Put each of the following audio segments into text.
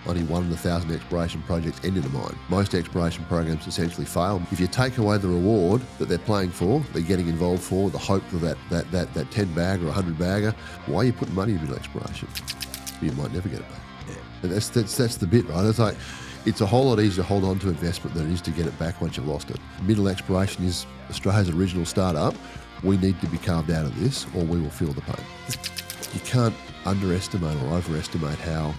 only 1 in 1,000 exploration projects end in a mine. Most exploration programs essentially fail. If you take away the reward that they're playing for, they're getting involved for, the hope of that 10 bagger or 100 bagger, why are you putting money into exploration? You might never get it back. Yeah. And that's the bit, right? It's like, it's a whole lot easier to hold on to investment than it is to get it back once you've lost it. Mineral exploration is Australia's original startup. We need to be carved out of this or we will feel the pain. You can't underestimate or overestimate how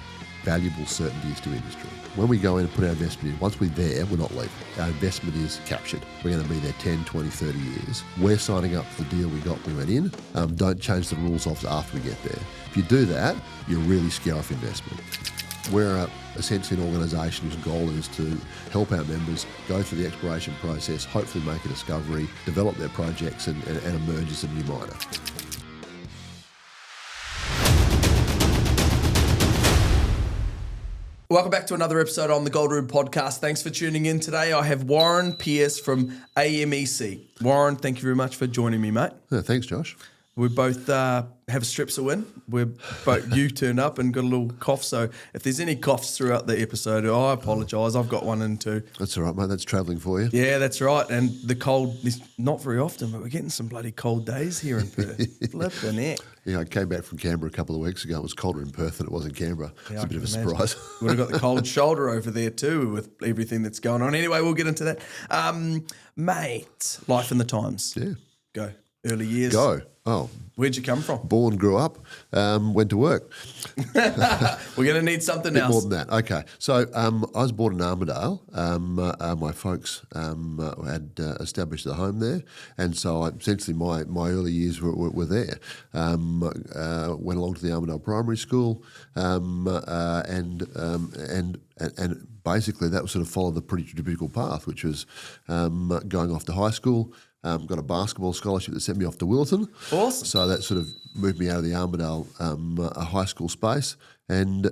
valuable certainty is to industry. When we go in and put our investment in, once we're there, we're not leaving. Our investment is captured. We're going to be there 10, 20, 30 years. We're signing up for the deal we got when we went in. Don't change the rules after we get there. If you do that, you really scare off investment. We're essentially an organisation whose goal is to help our members go through the exploration process, hopefully make a discovery, develop their projects and emerge as a new miner. Welcome back to another episode on the Gold Room Podcast. Thanks for tuning in today. I have Warren Pearce from AMEC. Warren, thank you very much for joining me, mate. Yeah, thanks, Josh. We both have strips to win. You turned up and got a little cough, so if there's any coughs throughout the episode, I apologise. I've got one and two. That's all right, mate. That's travelling for you. Yeah, that's right. And the cold is not very often, but we're getting some bloody cold days here in Perth. Flippin' heck. Yeah, I came back from Canberra a couple of weeks ago. It was colder in Perth than it was in Canberra. Yeah, it's a bit of a surprise. Would have got the cold shoulder over there too with everything that's going on. Anyway, we'll get into that. Mate, life in the times. Yeah. Go. Early years. Go. Oh. Where'd you come from? Born, grew up, went to work. We're going to need something else. More than that. Okay. So I was born in Armadale. My folks had established a home there. And so essentially my early years were there. Went along to the Armadale Primary School and basically that sort of followed the pretty typical path, which was going off to high school. Got a basketball scholarship that sent me off to Wilton. Awesome. So that sort of moved me out of the Armadale high school space and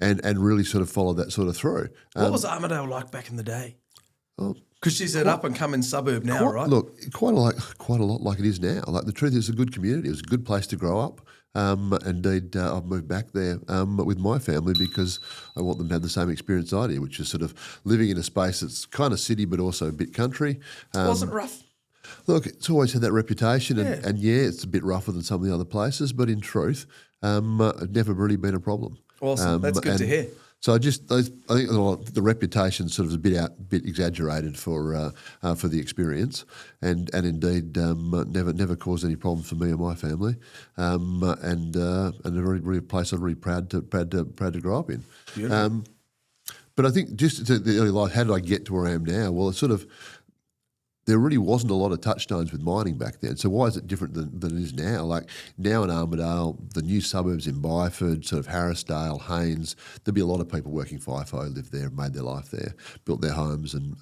really sort of followed that sort of through. What was Armadale like back in the day? Because she's an up-and-coming suburb now, right? Look, quite a lot like it is now. Like the truth is, it's a good community. It was a good place to grow up. Indeed, I've moved back there with my family because I want them to have the same experience I did, which is sort of living in a space that's kind of city but also a bit country. It wasn't rough. Look, it's always had that reputation, and it's a bit rougher than some of the other places, but in truth, it's never really been a problem. Awesome, that's good to hear. So I think the reputation sort of a bit exaggerated for the experience, and indeed never caused any problems for me or my family, and a really place I'm really proud to grow up in. But I think just to the early life, how did I get to where I am now? Well, it's sort of. There really wasn't a lot of touchstones with mining back then. So why is it different than it is now? Like now in Armadale, the new suburbs in Byford, sort of Harrisdale, Haynes, there'd be a lot of people working FIFO, lived there, made their life there, built their homes. And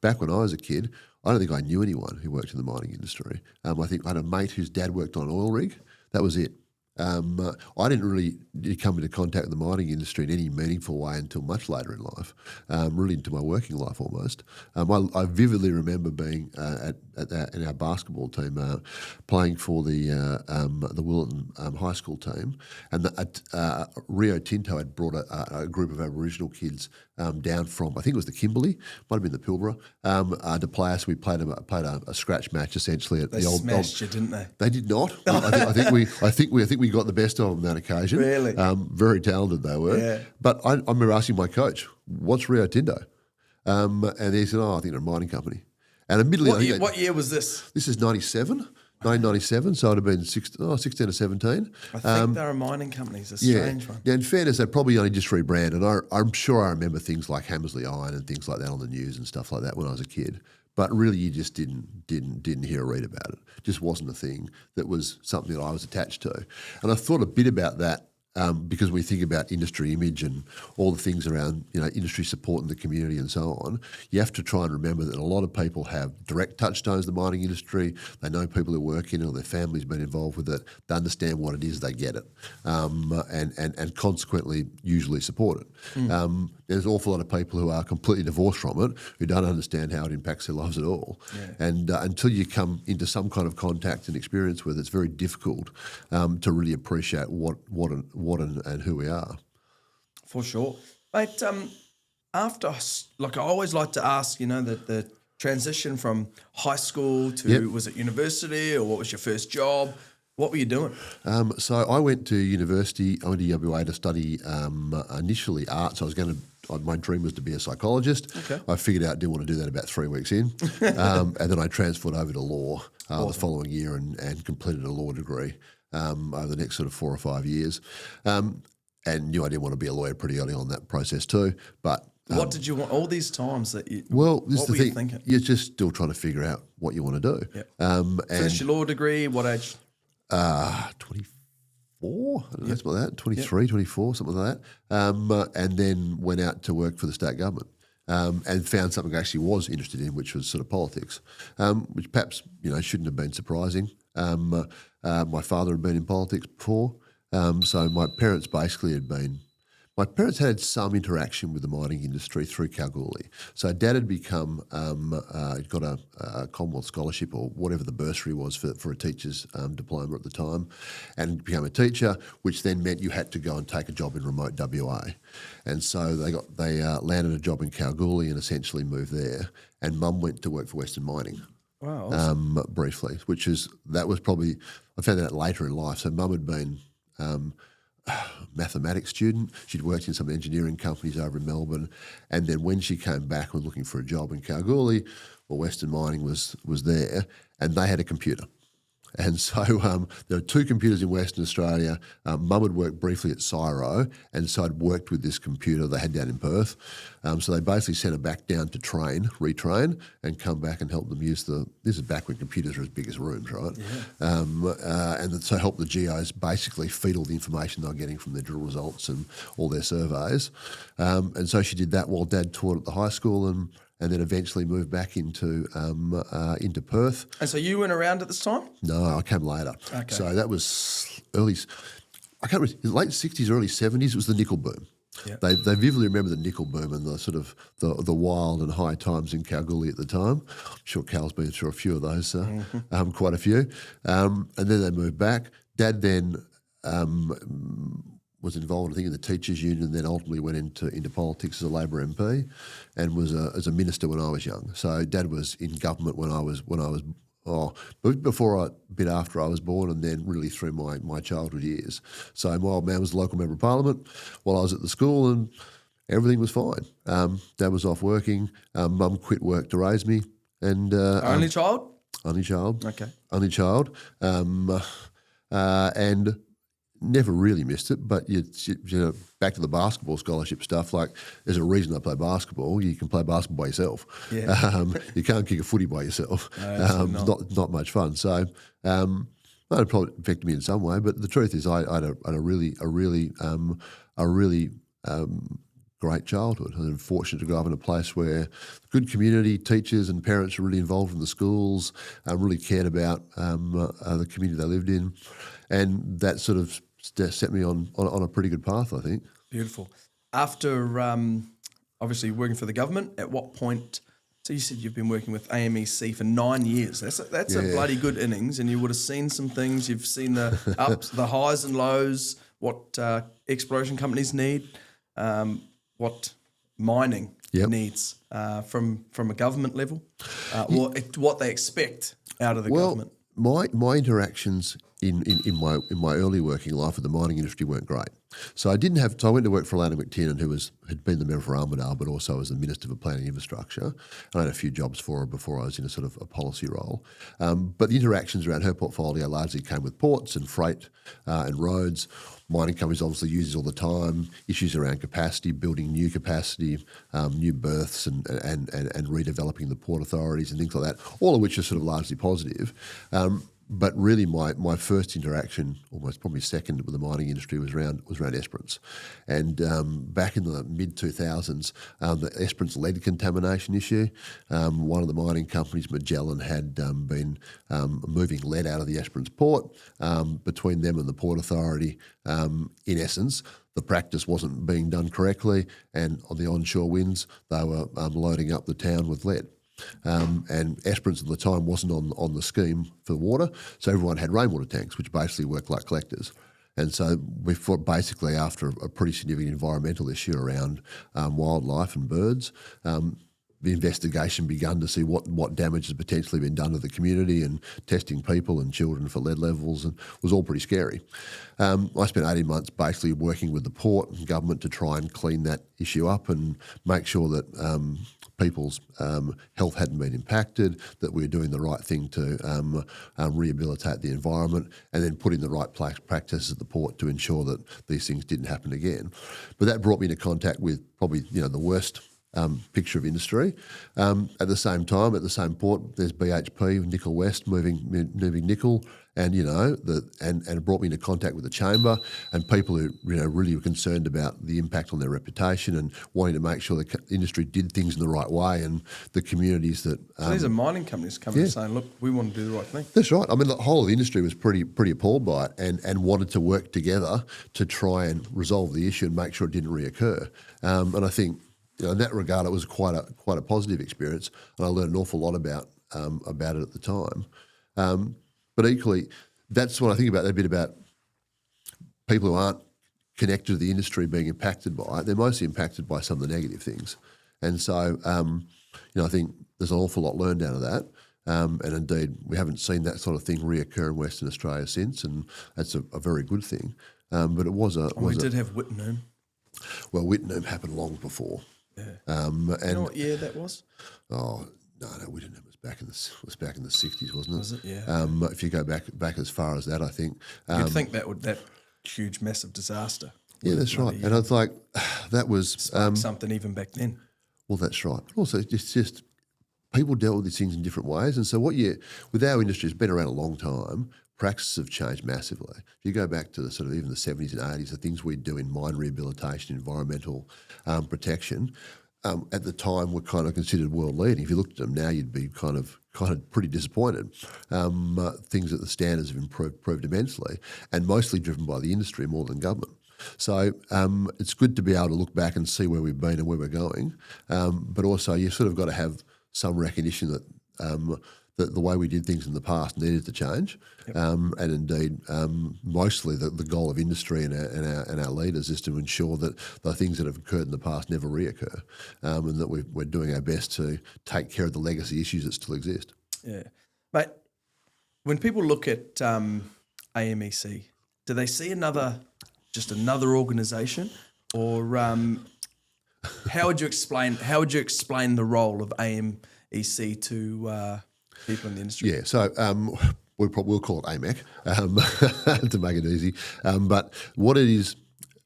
back when I was a kid, I don't think I knew anyone who worked in the mining industry. I think I had a mate whose dad worked on an oil rig. That was it. I didn't really come into contact with the mining industry in any meaningful way until much later in life, really into my working life almost. I vividly remember being in our basketball team playing for the Wilton high school team, and Rio Tinto had brought a group of Aboriginal kids down from, I think it was the Kimberley, might have been the Pilbara, to play us. We played a scratch match essentially at the old. They smashed you, didn't they? They did not. I think we got the best of them that occasion. Really? Very talented they were. Yeah. But I remember asking my coach, "What's Rio Tinto?" And he said, "Oh, I think they're a mining company." And admittedly, what year was this? This is 1997, so it would have been 16 or 17. I think they're a mining company. It's a strange one. Yeah, in fairness, they probably only just rebranded. I'm sure I remember things like Hammersley Iron and things like that on the news and stuff like that when I was a kid. But really, you just didn't hear or read about it. It just wasn't a thing that was something that I was attached to. And I thought a bit about that because we think about industry image and all the things around industry support in the community and so on. You have to try and remember that a lot of people have direct touchstones in the mining industry. They know people who work in it, or their family's been involved with it. They understand what it is, they get it, and consequently usually support it. There's an awful lot of people who are completely divorced from it, who don't understand how it impacts their lives at all. Yeah. And until you come into some kind of contact and experience with it, it's very difficult to really appreciate what and who we are. For sure. Mate, like I always like to ask, the transition from high school to, was it university, or what was your first job? What were you doing? So I went to university. I went to UWA to study initially arts. My dream was to be a psychologist. Okay. I figured out I didn't want to do that about 3 weeks in. And then I transferred over to law the following year and completed a law degree over the next sort of 4 or 5 years. And knew I didn't want to be a lawyer pretty early on in that process too. But what did you want all these times that you? Well, this what is the were thing. you thinking? You're just still trying to figure out what you want to do. Yep. Finished your law degree. What age? 24, I don't know, something like that, 23, 24, something like that. And then went out to work for the state government and found something I actually was interested in, which was sort of politics, which perhaps, shouldn't have been surprising. My father had been in politics before, so my parents basically my parents had some interaction with the mining industry through Kalgoorlie. So Dad had become, got a Commonwealth scholarship or whatever the bursary was for a teacher's diploma at the time, and became a teacher, which then meant you had to go and take a job in remote WA. And so they landed a job in Kalgoorlie and essentially moved there. And Mum went to work for Western Mining. Wow, awesome. Briefly, that was probably, I found that out later in life. So Mum had been mathematics student. She'd worked in some engineering companies over in Melbourne, and then when she came back and looking for a job in Kalgoorlie, well, Western Mining was there, and they had a computer. And so there are 2 computers in Western Australia. Mum had worked briefly at Cyro, and so I'd worked with this computer they had down in Perth. So they basically sent her back down to retrain, and come back and help them use this is back when computers were as big as rooms, right? Yeah. And so help the geos basically feed all the information they were getting from their drill results and all their surveys. And so she did that while Dad taught at the high school, and then eventually moved back into Perth. And so you weren't around at this time? No, I came later. Okay. So that was I can't remember, late 60s, early 70s, it was the nickel boom. Yep. They vividly remember the nickel boom and the sort of the wild and high times in Kalgoorlie at the time. I'm sure Cal's been through a few of those, quite a few. And then they moved back. Dad then was involved, I think, in the teachers' union, and then ultimately went into politics as a Labor MP, and was as a minister when I was young. So Dad was in government when I was bit after I was born, and then really through my childhood years. So my old man was a local member of Parliament while I was at the school, and everything was fine. Dad was off working. Mum quit work to raise me, and Only child? Only child. Okay. Only child. And never really missed it, but back to the basketball scholarship stuff, like there's a reason I play basketball. You can play basketball by yourself. Yeah. You can't kick a footy by yourself. No, Not much fun. So it probably affected me in some way, but the truth is I had a really great childhood. I'm fortunate to grow up in a place where good community, teachers and parents were really involved in the schools, really cared about the community they lived in, and that sort of set me on a pretty good path, I think. Beautiful. After obviously working for the government, at what point? So you said you've been working with AMEC for 9 years. That's a bloody good innings, and you would have seen some things. You've seen the ups, the highs and lows, what exploration companies need, what mining needs from a government level, what they expect out of the government. My interactions in my early working life with the mining industry weren't great. So I went to work for Alana McTiernan, who had been the member for Armadale, but also was the Minister for Planning and Infrastructure. And I had a few jobs for her before I was in a sort of a policy role. But the interactions around her portfolio largely came with ports and freight and roads. Mining companies obviously use this all the time. Issues around capacity, building new capacity, new berths, and redeveloping the port authorities and things like that. All of which are sort of largely positive. But really, my first interaction, almost probably second, with the mining industry was around Esperance, and back in the mid 2000s, the Esperance lead contamination issue. One of the mining companies, Magellan, had been moving lead out of the Esperance port. Between them and the Port Authority, in essence, the practice wasn't being done correctly, and on the onshore winds, they were loading up the town with lead. And Esperance at the time wasn't on the scheme for water, so everyone had rainwater tanks, which basically worked like collectors. And so we fought basically after a pretty significant environmental issue around wildlife and birds. The investigation began to see what damage has potentially been done to the community, and testing people and children for lead levels, and it was all pretty scary. I spent 18 months basically working with the port and government to try and clean that issue up and make sure that people's health hadn't been impacted, that we were doing the right thing to rehabilitate the environment, and then put in the right practices at the port to ensure that these things didn't happen again. But that brought me into contact with probably the worst picture of industry. At the same time, at the same port, there's BHP, Nickel West, moving nickel, and and it brought me into contact with the chamber and people who really were concerned about the impact on their reputation and wanting to make sure the industry did things in the right way, and the communities that. So these are mining companies coming and saying, "Look, we want to do the right thing." That's right. I mean, the whole of the industry was pretty appalled by it, and wanted to work together to try and resolve the issue and make sure it didn't reoccur. And I think. In that regard, it was quite a positive experience, and I learned an awful lot about it at the time. But equally, that's when I think about a bit about people who aren't connected to the industry being impacted by it. They're mostly impacted by some of the negative things, and so I think there's an awful lot learned out of that. And indeed, we haven't seen that sort of thing reoccur in Western Australia since, and that's a very good thing. But it was we did have Wittenoom. Well, Wittenoom happened long before. Yeah. And you know what year that was? Oh no, Wittenoom was back in the 60s, wasn't it? Was it? Yeah. If you go back as far as that, I think you'd think that huge, massive disaster. Yeah, that's right. And it's like that was something even back then. Well, that's right. But also, it's just people dealt with these things in different ways, and so with our industry, it's been around a long time. Practices have changed massively. If you go back to the sort of even the 70s and 80s, the things we do in mine rehabilitation, environmental protection, at the time were kind of considered world leading. If you looked at them now, you'd be kind of pretty disappointed. Things that the standards have improved immensely, and mostly driven by the industry more than government. So it's good to be able to look back and see where we've been and where we're going, but also you've sort of got to have some recognition that the way we did things in the past needed to change. Yep. And indeed, mostly the goal of industry and our leaders is to ensure that the things that have occurred in the past never reoccur, and that we're doing our best to take care of the legacy issues that still exist. Yeah. Mate, when people look at AMEC, do they see another organisation, or how would you explain the role of AMEC to people in the industry? Yeah, so we'll call it AMEC to make it easy. But what it is,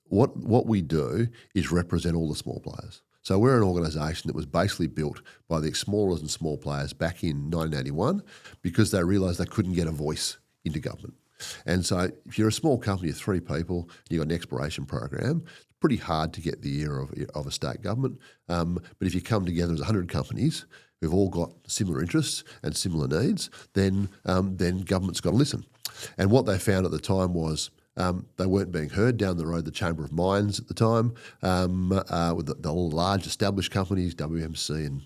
what we do is represent all the small players. So we're an organisation that was basically built by the smallest and small players back in 1981 because they realised they couldn't get a voice into government. And so if you're a small company of 3 people, you've got an exploration program, it's pretty hard to get the ear of a state government. But if you come together as 100 companies who've all got similar interests and similar needs, then government's got to listen. And what they found at the time was they weren't being heard down the road. The Chamber of Mines at the time, with the large established companies, WMC and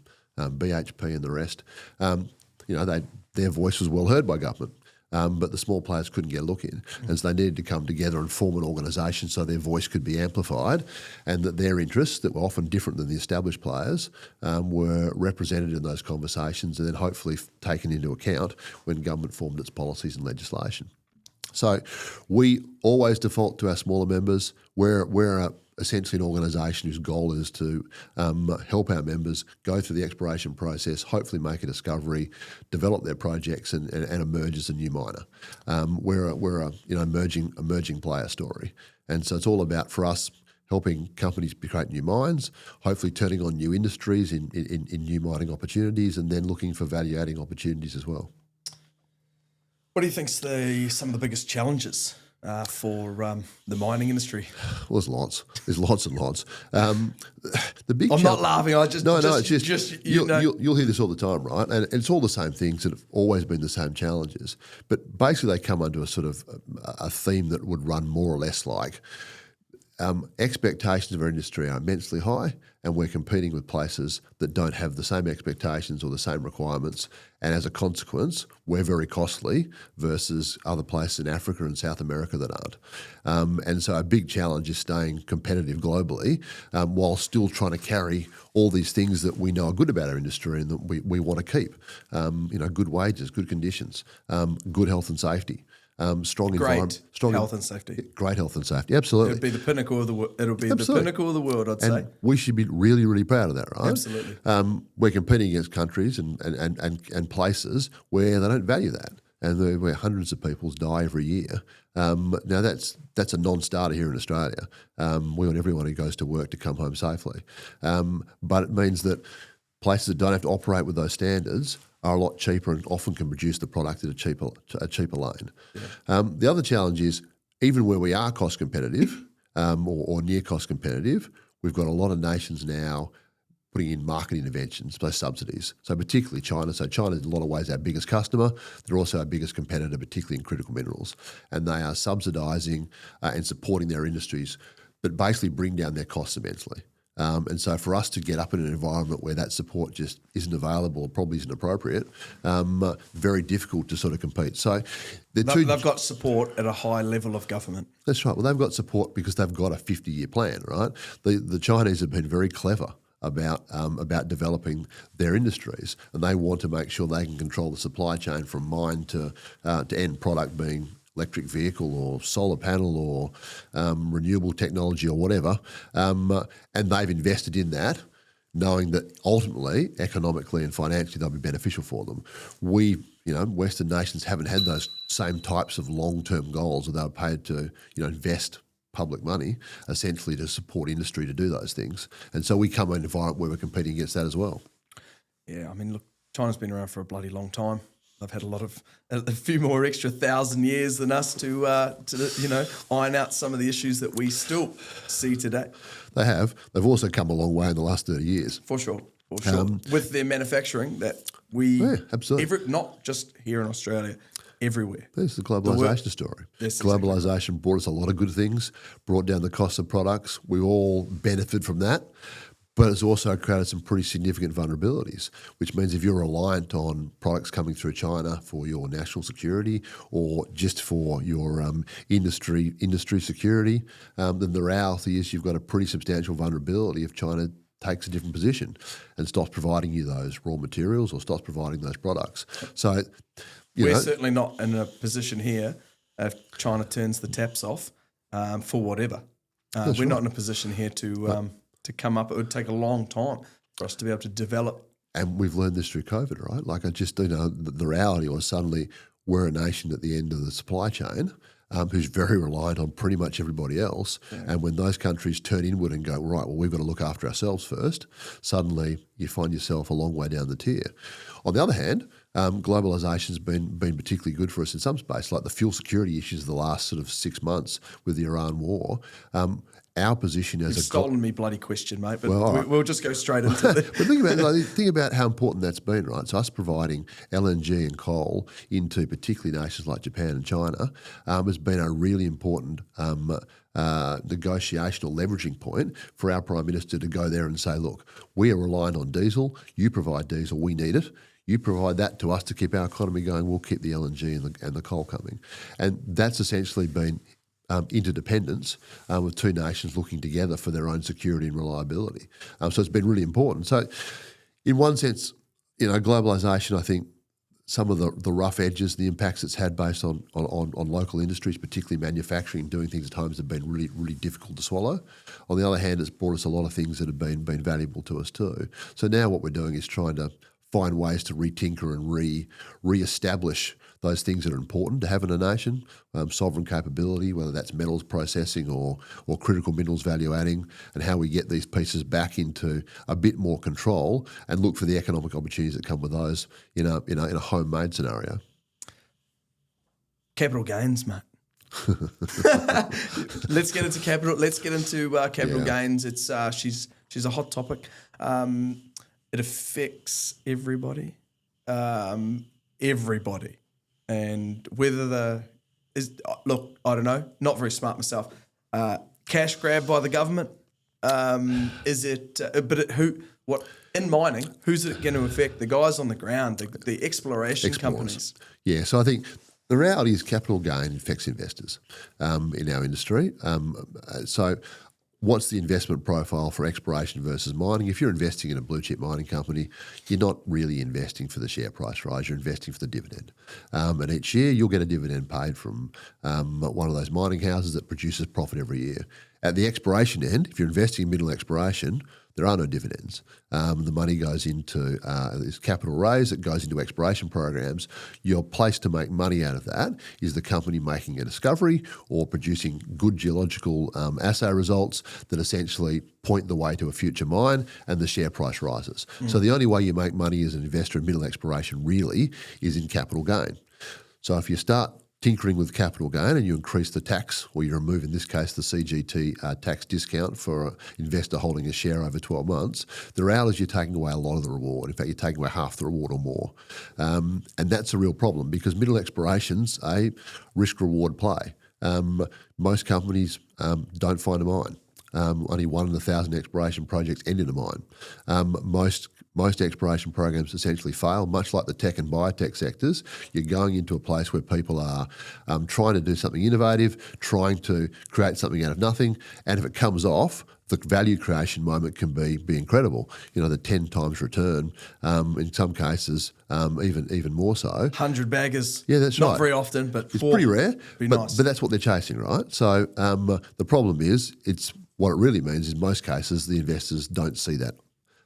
BHP and the rest, their voice was well heard by government. But the small players couldn't get a look in. And so they needed to come together and form an organisation so their voice could be amplified, and that their interests, that were often different than the established players, were represented in those conversations and then hopefully taken into account when government formed its policies and legislation. So we always default to our smaller members. We're essentially an organisation whose goal is to help our members go through the exploration process, hopefully make a discovery, develop their projects, and emerge as a new miner. We're a emerging player story, and so it's all about, for us, helping companies create new mines, hopefully turning on new industries in new mining opportunities, and then looking for value-adding opportunities as well. What do you think's some of the biggest challenges for the mining industry? Well, there's lots and lots. The big. I'm not laughing. It's just you'll hear this all the time, right? And it's all the same things that have always been the same challenges, but basically they come under a sort of a theme that would run more or less like expectations of our industry are immensely high, and we're competing with places that don't have the same expectations or the same requirements. And as a consequence, we're very costly versus other places in Africa and South America that aren't. And so a big challenge is staying competitive globally while still trying to carry all these things that we know are good about our industry and that we want to keep. Good wages, good conditions, good health and safety. Strong environment, health and safety. Great health and safety, absolutely. It'll be the pinnacle of the world. It'll be Absolutely. the pinnacle of the world, I'd say. We should be really, really proud of that, right? Absolutely. We're competing against countries and places where they don't value that, and where hundreds of people die every year. Now that's a non-starter here in Australia. We want everyone who goes to work to come home safely, but it means that places that don't have to operate with those standards are a lot cheaper and often can produce the product at a cheaper lane. Yeah. The other challenge is, even where we are cost competitive or near cost competitive, we've got a lot of nations now putting in market interventions, those subsidies. So particularly China. So China is in a lot of ways our biggest customer. They're also our biggest competitor, particularly in critical minerals. And they are subsidising and supporting their industries, but basically bring down their costs immensely. And so for us to get up in an environment where that support just isn't available or probably isn't appropriate, very difficult to sort of compete. So they've got support at a high level of government. That's right. Well, they've got support because they've got a 50-year plan, right? The Chinese have been very clever about developing their industries, and they want to make sure they can control the supply chain from mine to end product, being electric vehicle or solar panel or renewable technology or whatever, and they've invested in that, knowing that ultimately, economically and financially, they'll be beneficial for them. We, Western nations haven't had those same types of long-term goals, or they were paid to, invest public money essentially to support industry to do those things. And so we come in an environment where we're competing against that as well. Yeah, I mean, look, China's been around for a bloody long time. They've had a few more extra 1,000 years than us to iron out some of the issues that we still see today. They have. They've also come a long way in the last 30 years. For sure. With their manufacturing that we, absolutely. Not just here in Australia, everywhere. There's the globalisation story. Yes, globalisation brought us a lot of good things, brought down the cost of products. We all benefit from that. But it's also created some pretty significant vulnerabilities, which means if you're reliant on products coming through China for your national security or just for your industry security, then the reality is you've got a pretty substantial vulnerability if China takes a different position and stops providing you those raw materials or stops providing those products. So we're certainly not in a position here if China turns the taps off for whatever. We're not in a position here to come up. It would take a long time for us to be able to develop. And we've learned this through COVID, right? Like the reality was suddenly we're a nation at the end of the supply chain who's very reliant on pretty much everybody else. Yeah. And when those countries turn inward and go, right, well, we've got to look after ourselves first, suddenly you find yourself a long way down the tier. On the other hand, globalisation's been particularly good for us in some space, like the fuel security issues of the last sort of 6 months with the Iran war. Our position as You've stolen me bloody question, mate, but we'll just go straight into it. But think about how important that's been, right? So us providing LNG and coal into particularly nations like Japan and China has been a really important negotiation or leveraging point for our Prime Minister to go there and say, look, we are reliant on diesel, you provide diesel, we need it. You provide that to us to keep our economy going, we'll keep the LNG and the coal coming. And that's essentially been interdependence with two nations looking together for their own security and reliability. So it's been really important. So in one sense, globalisation, I think some of the rough edges, the impacts it's had based on local industries, particularly manufacturing, doing things at home, have been really, really difficult to swallow. On the other hand, it's brought us a lot of things that have been valuable to us too. So now what we're doing is trying to find ways to retinker and re-establish those things that are important to have in a nation, sovereign capability, whether that's metals processing or critical minerals value adding, and how we get these pieces back into a bit more control and look for the economic opportunities that come with those in a homemade scenario. Capital gains, mate. Let's get into capital. Let's get into capital gains. It's she's a hot topic. It affects everybody. Everybody. And whether look, I don't know, not very smart myself. cash grab by the government? Is it? What in mining? Who's it going to affect? The guys on the ground, the exploration companies. Yeah, so I think the reality is capital gain affects investors in our industry. So what's the investment profile for exploration versus mining? If you're investing in a blue chip mining company, you're not really investing for the share price rise, you're investing for the dividend. And each year you'll get a dividend paid from one of those mining houses that produces profit every year. At the exploration end, if you're investing in mineral exploration, there are no dividends. The money goes into this capital raise that goes into exploration programs. Your place to make money out of that is the company making a discovery or producing good geological assay results that essentially point the way to a future mine, and the share price rises. So the only way you make money as an investor in mineral exploration really is in capital gain. So if you start tinkering with capital gain and you increase the tax, or you remove, in this case, the CGT tax discount for an investor holding a share over 12 months, the reality is you're taking away a lot of the reward. In fact, you're taking away half the reward or more. And that's a real problem because mineral exploration's a risk-reward play. Most companies don't find a mine. Only 1 in 1,000 exploration projects end in a mine. Most exploration programs essentially fail, much like the tech and biotech sectors. You're going into a place where people are trying to do something innovative, trying to create something out of nothing, and if it comes off, the value creation moment can be incredible. You know, the 10 times return, in some cases, even more so. 100 baggers. Yeah, that's right. Not very often, but it's pretty rare. Nice. But that's what they're chasing, right? So the problem is, what it really means is, in most cases, the investors don't see that.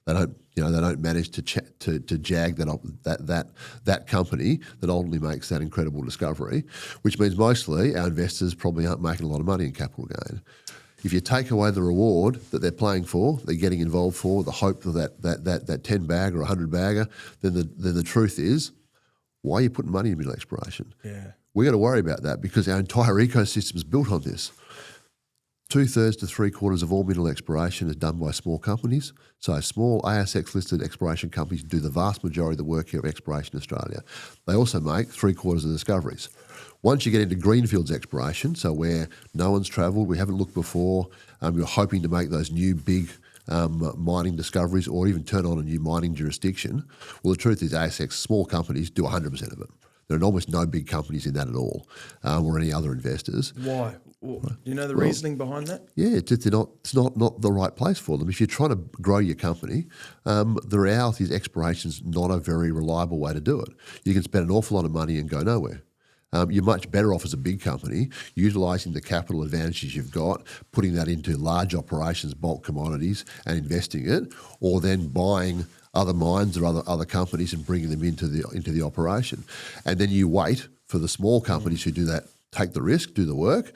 They don't manage to jag that company that ultimately makes that incredible discovery, which means mostly our investors probably aren't making a lot of money in capital gain. If you take away the reward that they're playing for, they're getting involved for, the hope of that 10 bagger or 100 bagger, then the truth is, why are you putting money in mineral exploration? Yeah, we got to worry about that because our entire ecosystem is built on this. 2/3 to 3/4 of all mineral exploration is done by small companies. So small ASX-listed exploration companies do the vast majority of the work here of exploration in Australia. They also make 3/4 of the discoveries. Once you get into greenfields exploration, so where no one's travelled, we haven't looked before, you're hoping to make those new big mining discoveries or even turn on a new mining jurisdiction, well, the truth is ASX small companies do 100% of it. There are almost no big companies in that at all, or any other investors. Why? Well, do you know the reasoning behind that? Yeah, it's not the right place for them. If you're trying to grow your company, the reality is exploration's not a very reliable way to do it. You can spend an awful lot of money and go nowhere. You're much better off as a big company utilising the capital advantages you've got, putting that into large operations, bulk commodities, and investing it, or then buying other mines or other companies and bringing them into the operation. And then you wait for the small companies who do that, take the risk, do the work.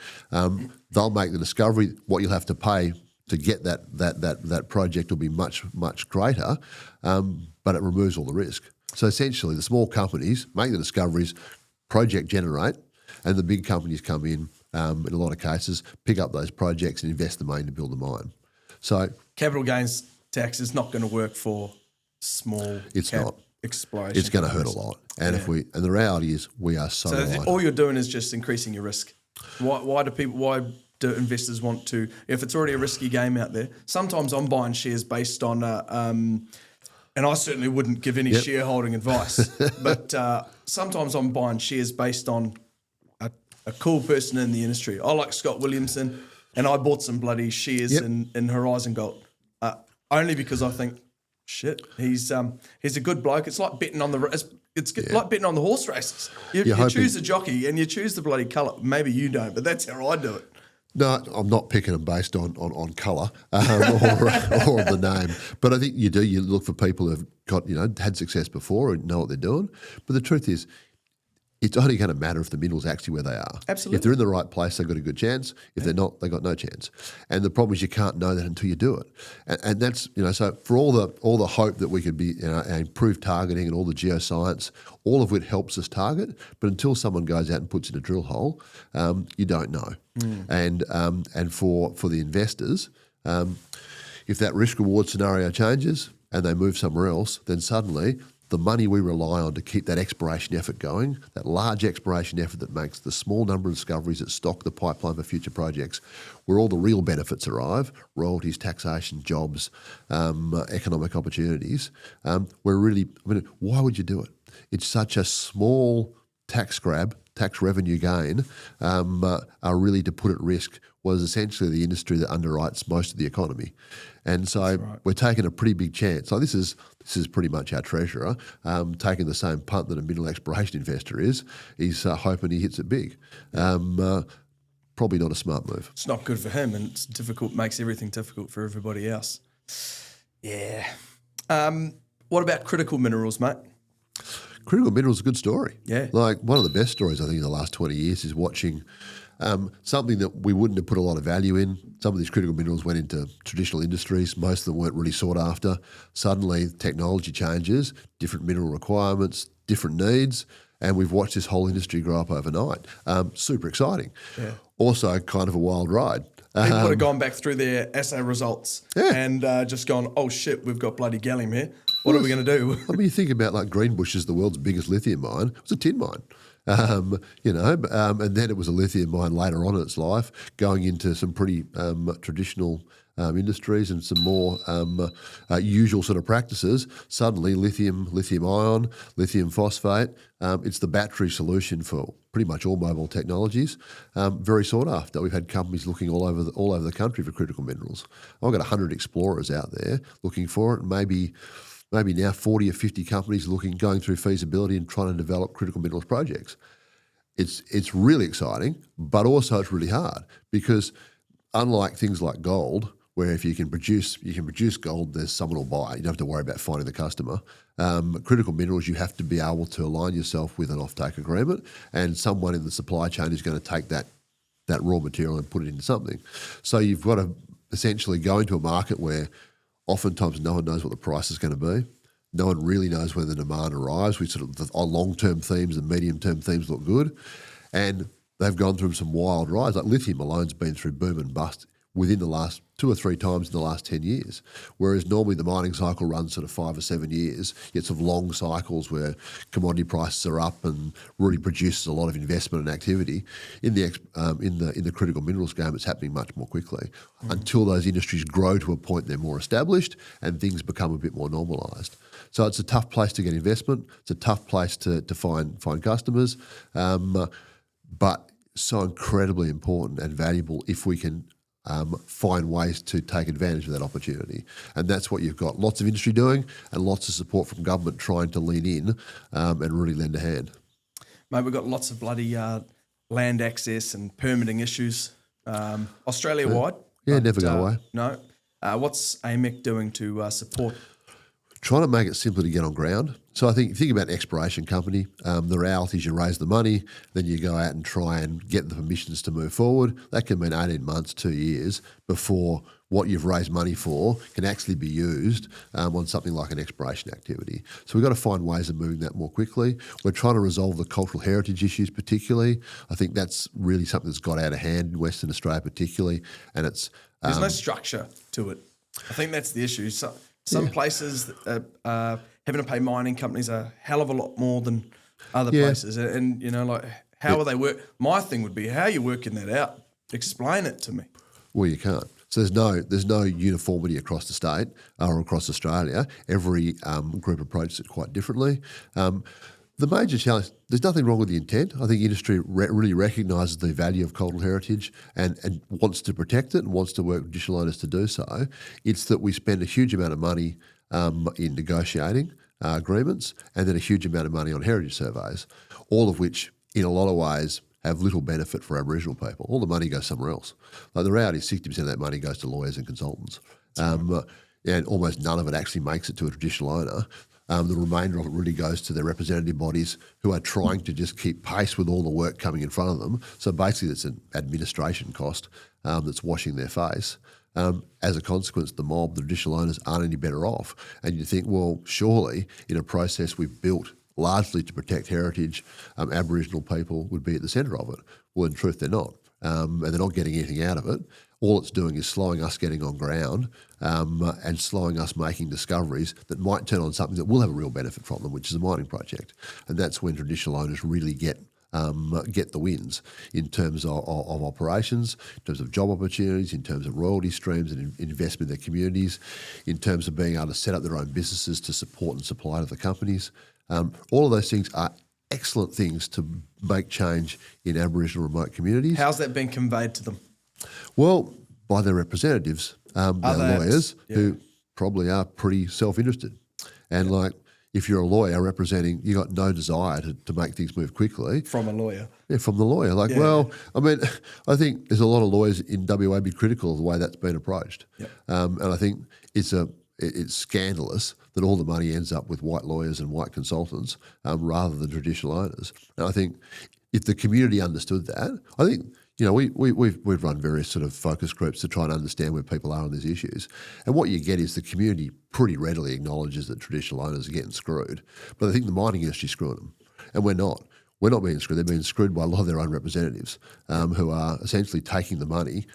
They'll make the discovery. What you'll have to pay to get that project will be much, much greater, but it removes all the risk. So essentially the small companies make the discoveries, project generate, and the big companies come in a lot of cases, pick up those projects and invest the money to build the mine. So capital gains tax is not going to work for small exploration. It's going to hurt a lot. And and the reality is we are so reliant. All you're doing is just increasing your risk. Why do investors want to, if it's already a risky game out there? Sometimes I'm buying shares based on and I certainly wouldn't give any shareholding advice, but sometimes I'm buying shares based on a cool person in the industry. I like Scott Williamson, and I bought some bloody shares in Horizon Gold, only because I think, shit, he's a good bloke. It's like betting on like betting on the horse races. You choose a jockey and you choose the bloody colour. Maybe you don't, but that's how I do it. No, I'm not picking them based on colour or the name. But I think you do. You look for people who've got, had success before and know what they're doing. But the truth is, it's only going to matter if the mineral's actually where they are. Absolutely. If they're in the right place, they've got a good chance. If they're not, they've got no chance. And the problem is you can't know that until you do it. And that's, so for all the hope that we could be, improve targeting and all the geoscience, all of it helps us target. But until someone goes out and puts in a drill hole, you don't know. And for the investors, if that risk reward scenario changes and they move somewhere else, then suddenly the money we rely on to keep that exploration effort going, that large exploration effort that makes the small number of discoveries that stock the pipeline for future projects, where all the real benefits arrive, royalties, taxation, jobs, economic opportunities, why would you do it? It's such a small tax grab, tax revenue gain, are really to put at risk what is essentially the industry that underwrites most of the economy. And so we're taking a pretty big chance. So this is pretty much our treasurer taking the same punt that a mineral exploration investor is. He's hoping he hits it big. Probably not a smart move. It's not good for him, and it's difficult, makes everything difficult for everybody else. Yeah. What about critical minerals, mate? Critical minerals is a good story. Yeah. Like one of the best stories I think in the last 20 years is watching something that we wouldn't have put a lot of value in. Some of these critical minerals went into traditional industries. Most of them weren't really sought after. Suddenly technology changes, different mineral requirements, different needs, and we've watched this whole industry grow up overnight. Super exciting. Yeah. Also kind of a wild ride. People would have gone back through their assay results and just gone, oh shit, we've got bloody gallium here. What are we going to do? I mean, you think about like Greenbushes is the world's biggest lithium mine. It was a tin mine. And then it was a lithium mine later on in its life, going into some pretty traditional industries and some more usual sort of practices. Suddenly, lithium ion, lithium phosphate, it's the battery solution for pretty much all mobile technologies. Very sought after. We've had companies looking all over the country for critical minerals. I've got 100 explorers out there looking for it, and maybe now 40 or 50 companies going through feasibility and trying to develop critical minerals projects. It's really exciting, but also it's really hard because unlike things like gold, where if you can produce gold, there's someone will buy. You don't have to worry about finding the customer. Critical minerals, you have to be able to align yourself with an offtake agreement, and someone in the supply chain is going to take that raw material and put it into something. So you've got to essentially go into a market where oftentimes no one knows what the price is going to be. No one really knows when the demand arrives. Our long-term themes and medium-term themes look good. And they've gone through some wild rides. Like lithium alone's been through boom and bust within the last 2 or 3 times in the last 10 years. Whereas normally the mining cycle runs sort of 5 or 7 years. You get sort of long cycles where commodity prices are up and really produces a lot of investment and activity. In the critical minerals game, it's happening much more quickly until those industries grow to a point they're more established and things become a bit more normalised. So it's a tough place to get investment. It's a tough place to find customers, but so incredibly important and valuable if we can find ways to take advantage of that opportunity. And that's what you've got. Lots of industry doing and lots of support from government trying to lean in and really lend a hand. Mate, we've got lots of bloody land access and permitting issues Australia-wide. Yeah, never go away. No. What's AMEC doing to support? Trying to make it simpler to get on ground. So I think if you think about an exploration company, the reality is you raise the money, then you go out and try and get the permissions to move forward. That can mean 18 months, 2 years before what you've raised money for can actually be used on something like an exploration activity. So we've got to find ways of moving that more quickly. We're trying to resolve the cultural heritage issues particularly. I think that's really something that's got out of hand in Western Australia particularly, and it's... There's no structure to it. I think that's the issue. Some places having to pay mining companies a hell of a lot more than other places. And, how will they work? My thing would be, how are you working that out? Explain it to me. Well, you can't. So there's no uniformity across the state or across Australia. Every group approaches it quite differently. The major challenge, there's nothing wrong with the intent. I think industry really recognises the value of cultural heritage and wants to protect it and wants to work with traditional owners to do so. It's that we spend a huge amount of money in negotiating agreements and then a huge amount of money on heritage surveys, all of which in a lot of ways have little benefit for Aboriginal people. All the money goes somewhere else. Like the reality is 60% of that money goes to lawyers and consultants. And almost none of it actually makes it to a traditional owner. The remainder of it really goes to their representative bodies who are trying to just keep pace with all the work coming in front of them. So basically it's an administration cost that's washing their face. As a consequence, the mob, the traditional owners aren't any better off. And you think, well, surely in a process we've built largely to protect heritage, Aboriginal people would be at the centre of it. Well, in truth, they're not. And they're not getting anything out of it. all it's doing is slowing us getting on ground and slowing us making discoveries that might turn on something that will have a real benefit from them, which is a mining project. And that's when traditional owners really get the wins in terms of operations, in terms of job opportunities, in terms of royalty streams and investment in their communities, in terms of being able to set up their own businesses to support and supply to the companies. All of those things are excellent things to make change in Aboriginal remote communities. How's that been conveyed to them? Well, by their representatives, their lawyers, who probably are pretty self-interested. And like, if you're a lawyer representing, you got no desire to make things move quickly. From a lawyer. Yeah, from the lawyer. I mean, I think there's a lot of lawyers in WA be critical of the way that's been approached. Yep. And I think it's scandalous that all the money ends up with white lawyers and white consultants rather than traditional owners. And I think if the community understood that, I think, we've run various sort of focus groups to try and understand where people are on these issues. And what you get is the community pretty readily acknowledges that traditional owners are getting screwed. But I think the mining industry's screwing them. And we're not. We're not being screwed. They're being screwed by a lot of their own representatives who are essentially taking the money,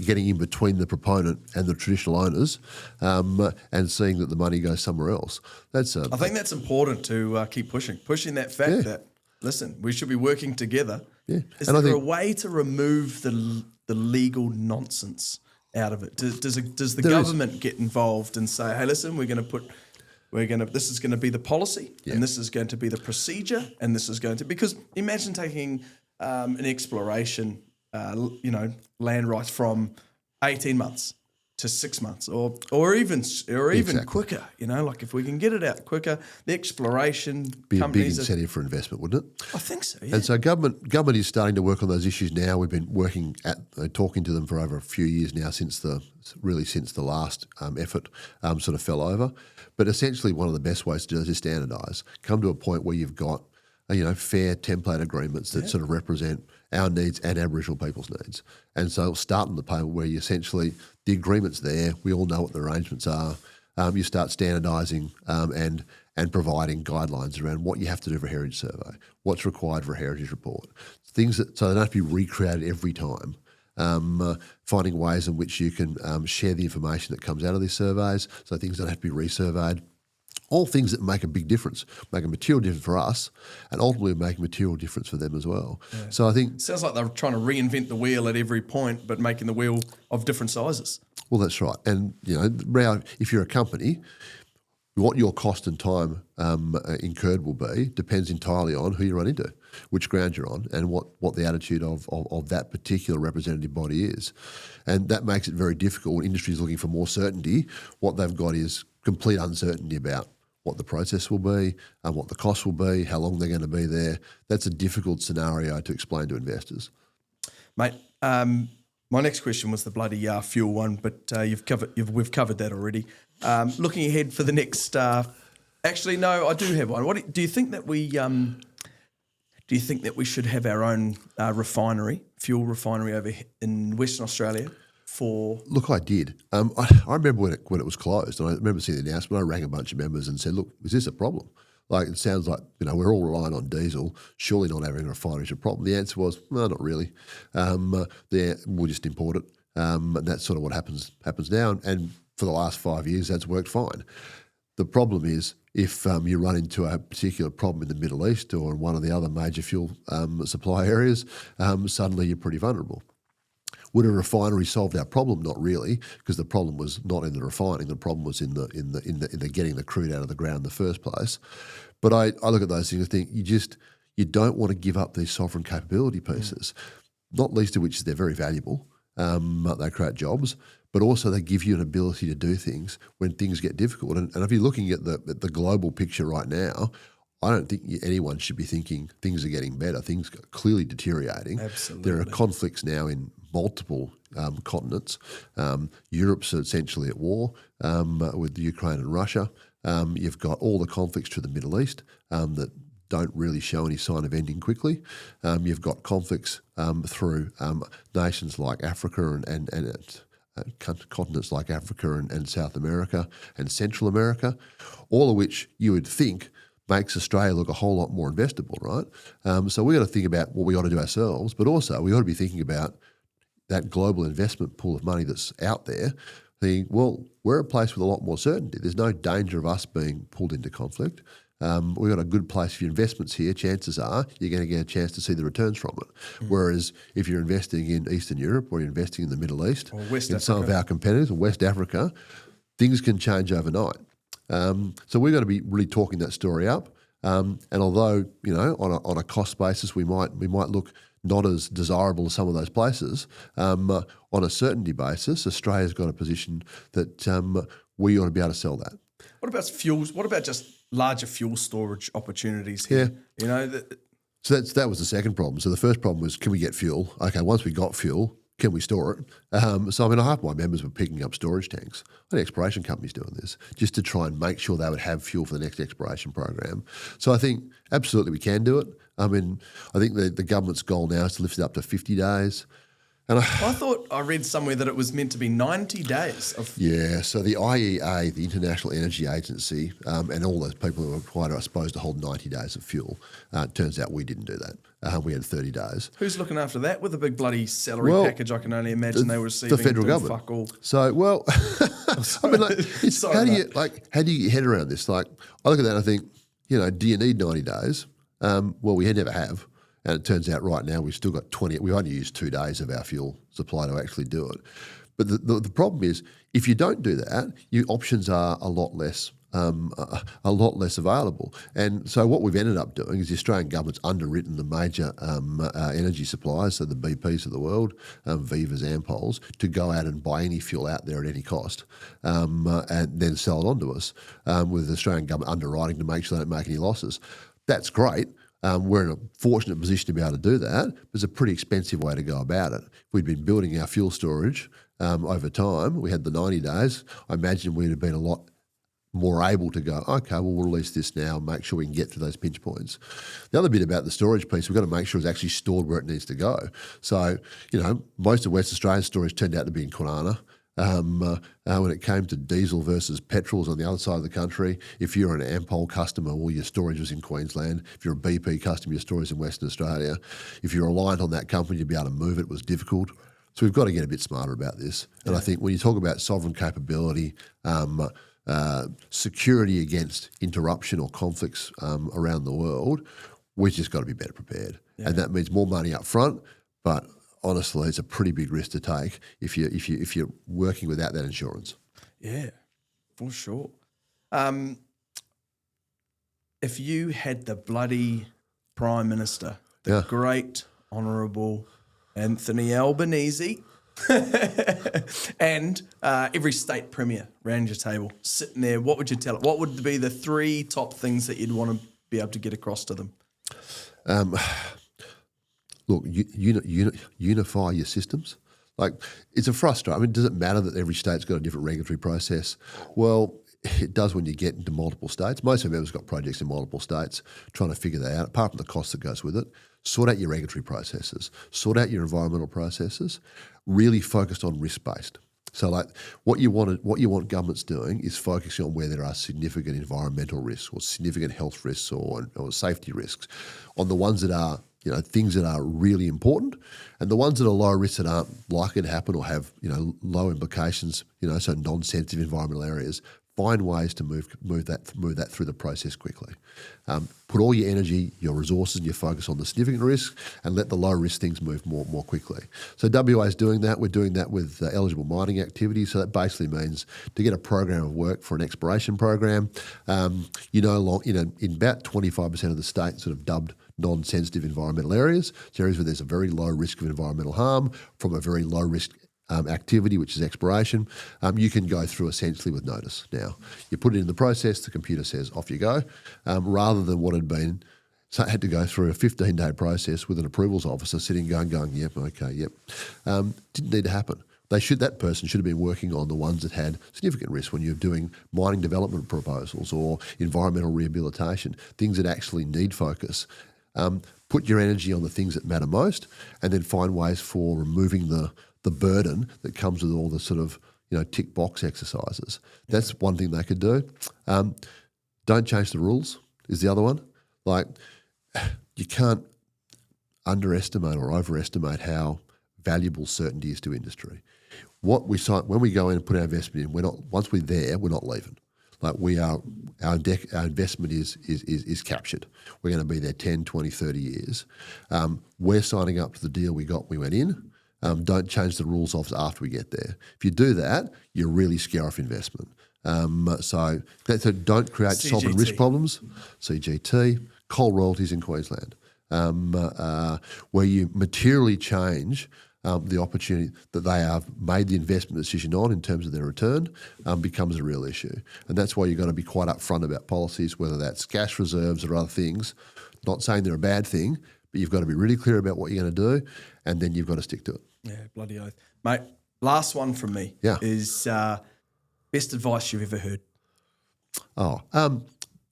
getting in between the proponent and the traditional owners and seeing that the money goes somewhere else. I think that's important to keep pushing that fact that, listen, we should be working together. Yeah. Is there a way to remove the legal nonsense out of it? Does the government get involved and say, hey, listen, this is going to be the policy and this is going to be the procedure and this is going to, because imagine taking an exploration, land rights from 18 months to 6 months or even quicker, like if we can get it out quicker, the exploration be a big companies incentive for investment, wouldn't it? I think so, yeah. And so government is starting to work on those issues now. We've been working talking to them for over a few years now since the last effort sort of fell over. But essentially one of the best ways to do this is standardise. Come to a point where you've got fair template agreements that sort of represent our needs and Aboriginal people's needs. And so start on the paper where you essentially, the agreement's there, we all know what the arrangements are, you start standardising and providing guidelines around what you have to do for a heritage survey, what's required for a heritage report, things so they don't have to be recreated every time. Finding ways in which you can share the information that comes out of these surveys, so things don't have to be resurveyed. All things that make a big difference, make a material difference for us, and ultimately make a material difference for them as well. Yeah. So I think... Sounds like they're trying to reinvent the wheel at every point, but making the wheel of different sizes. Well, that's right. And, if you're a company, what your cost and time incurred will be depends entirely on who you run into, which ground you're on, and what the attitude of that particular representative body is. And that makes it very difficult when industry is looking for more certainty. What they've got is complete uncertainty about what the process will be, what the cost will be, how long they're going to be there. That's a difficult scenario to explain to investors. Mate, my next question was the bloody fuel one, but we've covered that already. Looking ahead for the next, actually no, I do have one. Do you think that we should have our own fuel refinery over in Western Australia? Look, I did. I remember when it was closed, and I remember seeing the announcement. I rang a bunch of members and said, "Look, is this a problem? Like, it sounds like we're all relying on diesel. Surely not having a refinery is a problem." The answer was, no, not really. We'll just import it, and that's sort of what happens now. And for the last 5 years, that's worked fine. The problem is if you run into a particular problem in the Middle East or in one of the other major fuel supply areas, suddenly you're pretty vulnerable. Would a refinery solve our problem? Not really, because the problem was not in the refining. The problem was in the getting the crude out of the ground in the first place. But I look at those things and think you don't want to give up these sovereign capability pieces, not least of which is they're very valuable. They create jobs, but also they give you an ability to do things when things get difficult. And if you're looking at the global picture right now, I don't think anyone should be thinking things are getting better. Things are clearly deteriorating. Absolutely. There are conflicts now in multiple continents. Europe's essentially at war with Ukraine and Russia. You've got all the conflicts to the Middle East that don't really show any sign of ending quickly. You've got conflicts through nations like Africa and continents like Africa and South America and Central America, all of which you would think makes Australia look a whole lot more investable, right? So we got to think about what we ought to do ourselves, but also we ought to be thinking about that global investment pool of money that's out there, thinking, well, we're a place with a lot more certainty. There's no danger of us being pulled into conflict. We've got a good place for your investments here. Chances are you're going to get a chance to see the returns from it. Whereas if you're investing in Eastern Europe or you're investing in the Middle East, Or West in some of Africa. our competitors, or West Africa, things can change overnight. So we've got to be really talking that story up. And although, on a cost basis, we might look not as desirable as some of those places, on a certainty basis, Australia's got a position that we ought to be able to sell that. What about fuels? What about just larger fuel storage opportunities here? So that was the second problem. So the first problem was, can we get fuel? Okay, once we got fuel, can we store it? Half my members were picking up storage tanks. I had exploration companies doing this just to try and make sure they would have fuel for the next exploration program. So I think absolutely we can do it. I think the government's goal now is to lift it up to 50 days. And I thought I read somewhere that it was meant to be 90 days of. Yeah, so the IEA, the International Energy Agency, and all those people who are required are supposed to hold 90 days of fuel. Turns out we didn't do that. We had 30 days. Who's looking after that with a big bloody salary package? I can only imagine they were receiving. The federal government. Fuck all. So, well, how do you get your head around this? Like, I look at that and I think, do you need 90 days? Well, we never have. And it turns out right now we've still got 20. We've only used 2 days of our fuel supply to actually do it. But the problem is, if you don't do that, your options are a lot less available. And so what we've ended up doing is the Australian government's underwritten the major energy suppliers, so the BPs of the world, Vivas, Ampols, to go out and buy any fuel out there at any cost, and then sell it on to us, with the Australian government underwriting to make sure they don't make any losses. That's great. We're in a fortunate position to be able to do that, but it's a pretty expensive way to go about it. If we'd been building our fuel storage over time, we had the 90 days, I imagine we'd have been a lot more able to go, okay, we'll release this now and make sure we can get through those pinch points. The other bit about the storage piece, we've got to make sure it's actually stored where it needs to go. So, most of West Australia's storage turned out to be in Kwinana. When it came to diesel versus petrols on the other side of the country, if you're an Ampol customer, well, your storage was in Queensland. If you're a BP customer, your storage is in Western Australia. If you're reliant on that company to be able to move it was difficult. So we've got to get a bit smarter about this. And I think when you talk about sovereign capability, security against interruption or conflicts around the world, we've just got to be better prepared. Yeah. And that means more money up front, but honestly, it's a pretty big risk to take if you're working without that insurance. Yeah, for sure. If you had the bloody Prime Minister, the great Honourable Anthony Albanese, and every state premier round your table, sitting there, what would you tell it? What would be the 3 top things that you'd want to be able to get across to them? Look, unify your systems. Like, it's a frustration. Does it matter that every state's got a different regulatory process? Well, it does when you get into multiple states. Most of them have got projects in multiple states, trying to figure that out, apart from the cost that goes with it. Sort out your regulatory processes. Sort out your environmental processes. Really focused on risk-based. So, like, what you want governments doing is focusing on where there are significant environmental risks or significant health risks or safety risks, on the ones that are things that are really important, and the ones that are low risk that aren't likely to happen or have low implications, so non-sensitive environmental areas. Find ways to move that through the process quickly. Put all your energy, your resources, and your focus on the significant risks, and let the low risk things move more quickly. So WA is doing that. We're doing that with eligible mining activities. So that basically means to get a program of work for an exploration program. In about 25% of the state, sort of dubbed non-sensitive environmental areas. So areas where there's a very low risk of environmental harm from a very low risk activity, which is exploration, you can go through essentially with notice now. You put it in the process, the computer says off you go, rather than what had been, so I had to go through a 15-day process with an approvals officer sitting going, yep, okay, yep. Didn't need to happen. That person should have been working on the ones that had significant risk when you're doing mining development proposals or environmental rehabilitation, things that actually need focus. Put your energy on the things that matter most, and then find ways for removing the burden that comes with all the sort of tick box exercises. That's one thing they could do. Don't change the rules is the other one. Like, you can't underestimate or overestimate how valuable certainty is to industry. What we sign when we go in and put our investment in, we're not once we're there, we're not leaving. Like our investment is captured. We're going to be there 10, 20, 30 years. We're signing up to the deal we went in. Don't change the rules of after we get there. If you do that, you really scare off investment. So don't create sovereign risk problems. CGT, coal royalties in Queensland, where you materially change the opportunity that they have made the investment decision on in terms of their return becomes a real issue. And that's why you've got to be quite upfront about policies, whether that's cash reserves or other things. Not saying they're a bad thing, but you've got to be really clear about what you're going to do, and then you've got to stick to it. Yeah, bloody oath. Mate, last one from me is best advice you've ever heard.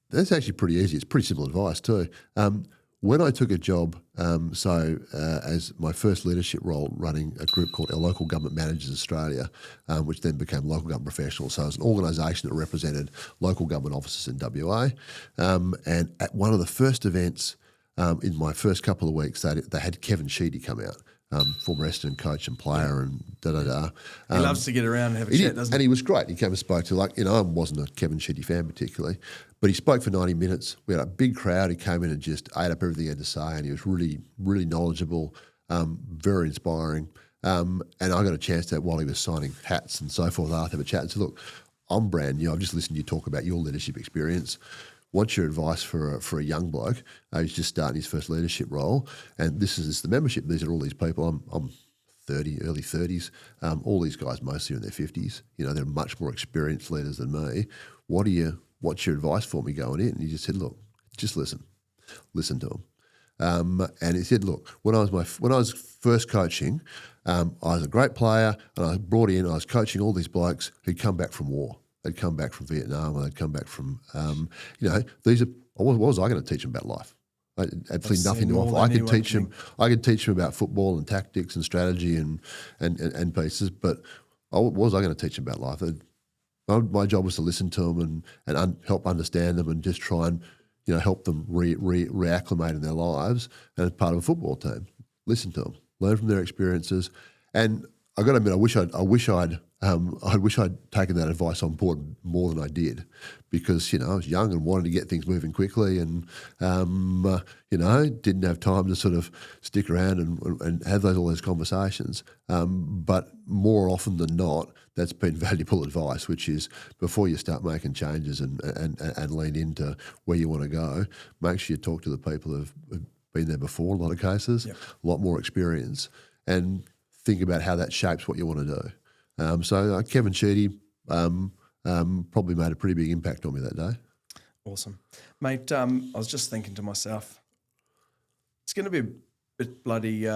That's actually pretty easy. It's pretty simple advice too. When I took a job, as my first leadership role running a group called our Local Government Managers Australia, which then became Local Government Professionals. So it was an organisation that represented local government offices in WA. And at one of the first events in my first couple of weeks, they had Kevin Sheedy come out. Former Essendon coach and player and da-da-da. He loves to get around and have a chat, doesn't he? And he was great. He came and spoke to, I wasn't a Kevin Sheedy fan particularly, but he spoke for 90 minutes. We had a big crowd. He came in and just ate up everything he had to say, and he was really, really knowledgeable, very inspiring. And I got a chance to, while he was signing hats and so forth, have a chat and say, look, I'm brand new. I've just listened to you talk about your leadership experience. What's your advice for a young bloke who's just starting his first leadership role? And this is the membership. These are all these people. I'm 30, early 30s. All these guys mostly are in their 50s. They're much more experienced leaders than me. What's your advice for me going in? And he just said, look, just listen to them. And he said, look, when I was first coaching, I was a great player, and I brought in. I was coaching all these blokes who'd come back from war. They'd come back from Vietnam, or they'd come back from, these are. What was I going to teach them about life? I had absolutely nothing to offer. I could teach them about football and tactics and strategy and pieces, but what was I going to teach them about life? My job was to listen to them and help understand them and just try and help them reacclimate in their lives. And as part of a football team, listen to them, learn from their experiences, and I got to admit, I wish I'd taken that advice on board more than I did, because I was young and wanted to get things moving quickly, and didn't have time to sort of stick around and have all those conversations. But more often than not, that's been valuable advice, which is before you start making changes and lean into where you want to go, make sure you talk to the people who've been there before. In a lot of cases, a lot more experience, and think about how that shapes what you want to do. So Kevin Sheedy probably made a pretty big impact on me that day. Awesome. Mate, I was just thinking to myself, it's going to be a bit bloody,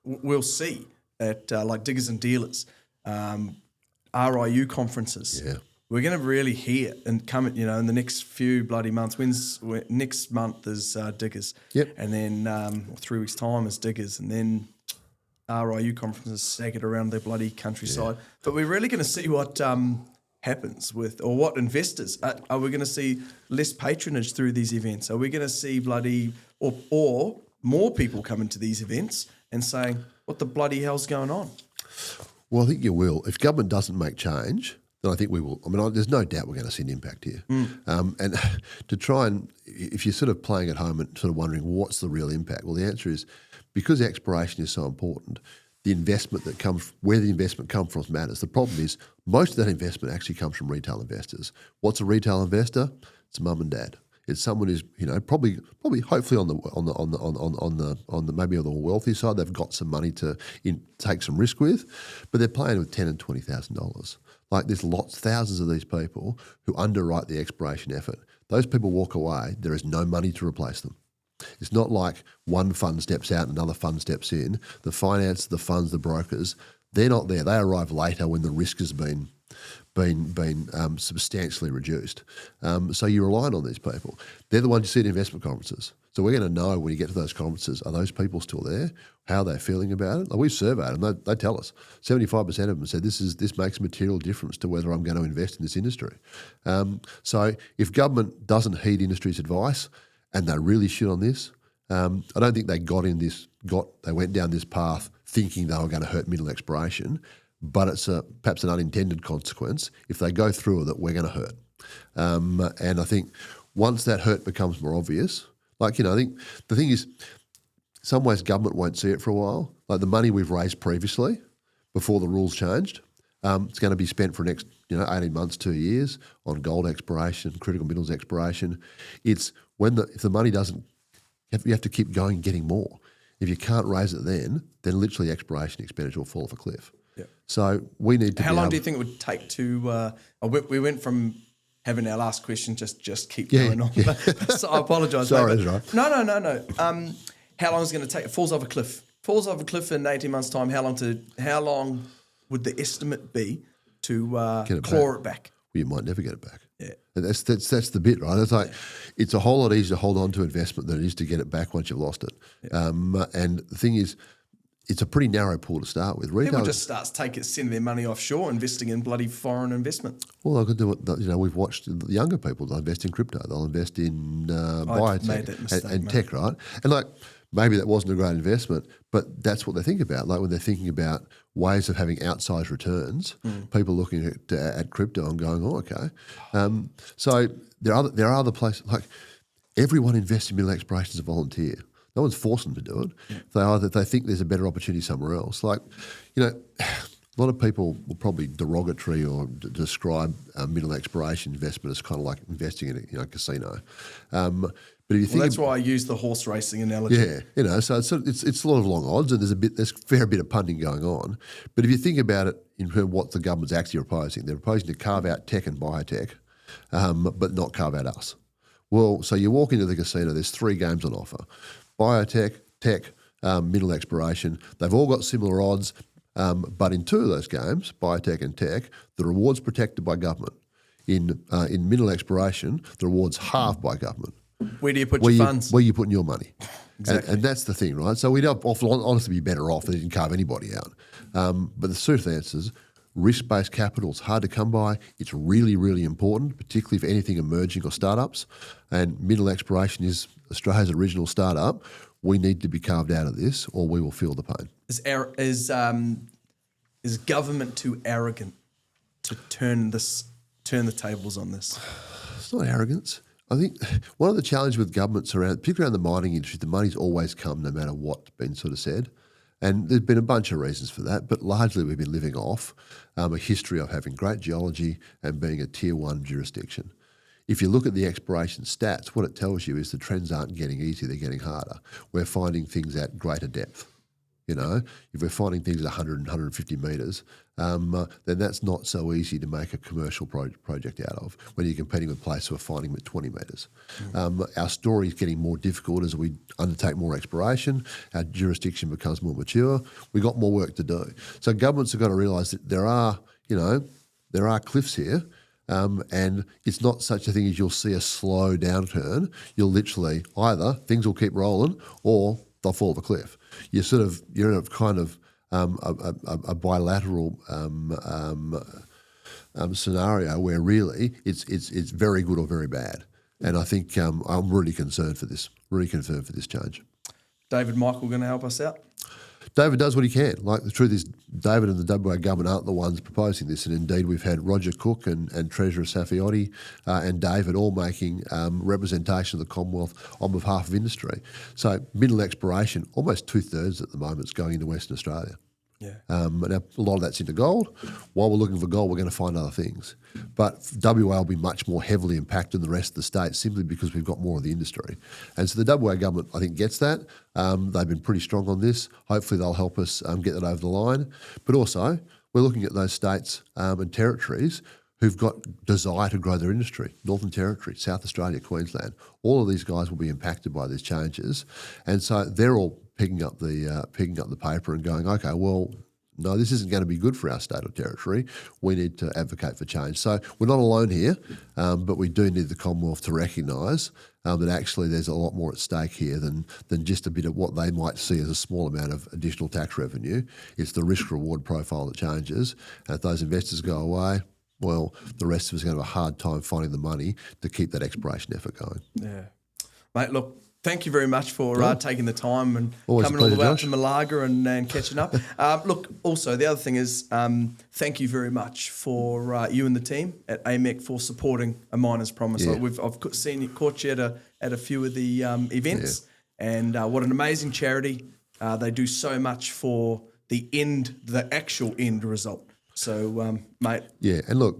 we'll see at like Diggers and Dealers, RIU conferences. Yeah. We're going to really hear and come at, in the next few bloody months. Next month is Diggers. Yep. And then 3 weeks' time is Diggers. And then RIU conferences staggered around their bloody countryside. Yeah. But we're really going to see what happens with, or what investors, are we going to see less patronage through these events? Are we going to see bloody, or more people coming to these events and saying, what the bloody hell's going on? Well, I think you will. If government doesn't make change, then I think we will. I mean, there's no doubt we're going to see an impact here. And to try and, if you're sort of playing at home and sort of wondering what's the real impact, well, the answer is, because exploration is so important, the investment that comes, where the investment comes from matters. The problem is most of that investment actually comes from retail investors. What's a retail investor? It's mum and dad. It's someone who's probably hopefully on the maybe on the wealthy side. They've got some money to take some risk with, but they're playing with $10,000 and $20,000. Like there's thousands of these people who underwrite the exploration effort. Those people walk away. There is no money to replace them. It's not like one fund steps out and another fund steps in. The finance, the funds, the brokers, they're not there. They arrive later when the risk has been substantially reduced. So you're relying on these people. They're the ones you see at investment conferences. So we're going to know when you get to those conferences, are those people still there? How are they feeling about it? Like we've surveyed them. They tell us. 75% of them said this makes a material difference to whether I'm going to invest in this industry. So if government doesn't heed industry's advice, and they really shit on this, I don't think they went down this path thinking they were going to hurt mineral exploration, but it's perhaps an unintended consequence. If they go through with it, we're going to hurt. And I think once that hurt becomes more obvious, I think the thing is, some ways government won't see it for a while. Like the money we've raised previously, before the rules changed, it's going to be spent for the next 18 months, 2 years on gold exploration, critical minerals exploration. It's if the money doesn't, you have to keep going, getting more. If you can't raise it then literally exploration expenditure will fall off a cliff. Yeah. So we need to. How long do you think it would take to? We went from having our last question just keep going on. Yeah. So I apologise. Sorry, that's right. No. How long is it going to take? It falls off a cliff. Falls off a cliff in 18 months' time. How long would the estimate be to claw it back? Well, you might never get it back. Yeah. And that's the bit, right? It's like it's a whole lot easier to hold on to investment than it is to get it back once you've lost it. Yeah. And the thing is, it's a pretty narrow pool to start with. People just sending their money offshore, investing in bloody foreign investment. Well, I could do it. We've watched the younger people. They'll invest in crypto. They'll invest in biotech and tech, right? And maybe that wasn't a great investment, but that's what they think about. Like when they're thinking about ways of having outsized returns, people looking at crypto and going, "Oh, okay." So there are other places. Like everyone invests in mineral exploration as a volunteer. No one's forcing them to do it. Yeah. They think there's a better opportunity somewhere else. A lot of people will probably derogatory or describe mineral exploration investment as kind of like investing in a casino. But if you think that's why I use the horse racing analogy. Yeah, so it's a lot of long odds, and there's a fair bit of punting going on. But if you think about it in terms of what the government's actually proposing, they're proposing to carve out tech and biotech, but not carve out us. Well, so you walk into the casino, there's 3 games on offer: biotech, tech, mineral exploration. They've all got similar odds, but in 2 of those games, biotech and tech, the reward's protected by government. In mineral exploration, the reward's halved by government. Where do you put your funds? Where you putting your money. Exactly. And that's the thing, right? So we'd honestly be better off if they didn't carve anybody out. But the truth is, risk-based capital is hard to come by. It's really, really important, particularly for anything emerging or startups. And mineral exploration is Australia's original startup. We need to be carved out of this, or we will feel the pain. Is government too arrogant to turn the tables on this? It's not arrogance. I think one of the challenges with governments particularly around the mining industry, the money's always come no matter what's been sort of said. And there's been a bunch of reasons for that, but largely we've been living off a history of having great geology and being a tier 1 jurisdiction. If you look at the exploration stats, what it tells you is the trends aren't getting easier, they're getting harder. We're finding things at greater depth. If we're finding things at 100 and 150 metres, then that's not so easy to make a commercial project out of when you're competing with places who are finding them at 20 metres. Our story is getting more difficult as we undertake more exploration. Our jurisdiction becomes more mature. We've got more work to do. So governments have got to realise that there are cliffs here. And it's not such a thing as you'll see a slow downturn. You'll literally either things will keep rolling or they'll fall off a cliff. You're in a kind of a bilateral scenario where really it's very good or very bad. And I think I'm really concerned for this. Really concerned for this change. David Michael going to help us out? David does what he can. Like the truth is, David and the WA government aren't the ones proposing this, and indeed we've had Roger Cook and Treasurer Safiotti and David all making representation of the Commonwealth on behalf of industry. So mineral exploration, almost 2/3 at the moment is going into Western Australia. Yeah. Now a lot of that's into gold. While we're looking for gold, we're going to find other things. But WA will be much more heavily impacted than the rest of the state simply because we've got more of the industry. And so the WA government, I think, gets that. They've been pretty strong on this. Hopefully they'll help us get that over the line. But also, we're looking at those states and territories who've got desire to grow their industry. Northern Territory, South Australia, Queensland. All of these guys will be impacted by these changes. And so they're all picking up the paper and going, okay, well, no, this isn't going to be good for our state or territory. We need to advocate for change. So we're not alone here, but we do need the Commonwealth to recognise that actually there's a lot more at stake here than just a bit of what they might see as a small amount of additional tax revenue. It's the risk-reward profile that changes. And if those investors go away, well, the rest of us are going to have a hard time finding the money to keep that exploration effort going. Yeah. Mate, look, thank you very much for taking the time and Always coming a all the pleasure, way out Josh. to Malaga and catching up. Look, also, the other thing is thank you very much for you and the team at AMEC for supporting A Miner's Promise. Yeah. I've seen you, caught you at a few of the events, and what an amazing charity. They do so much for the actual end result. So, mate. Yeah, and look,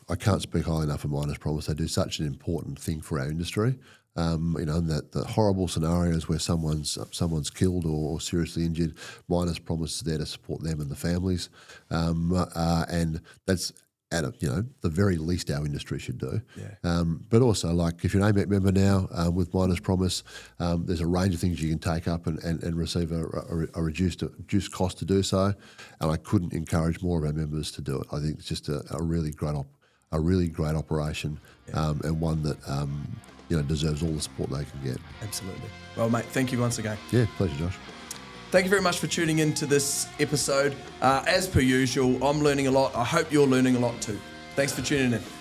I can't speak highly enough of Miners Promise. They do such an important thing for our industry. And that the horrible scenarios where someone's killed or seriously injured, Miners Promise is there to support them and the families, and that's at the very least our industry should do. Yeah. But also, like, if you're an AMEC member now with Miners Promise, there's a range of things you can take up and receive a reduced cost to do so. And I couldn't encourage more of our members to do it. I think it's just a really great operation, and one that deserves all the support they can get. Absolutely. Well, mate, thank you once again. Yeah, pleasure, Josh. Thank you very much for tuning in to this episode. As per usual, I'm learning a lot. I hope you're learning a lot too. Thanks for tuning in.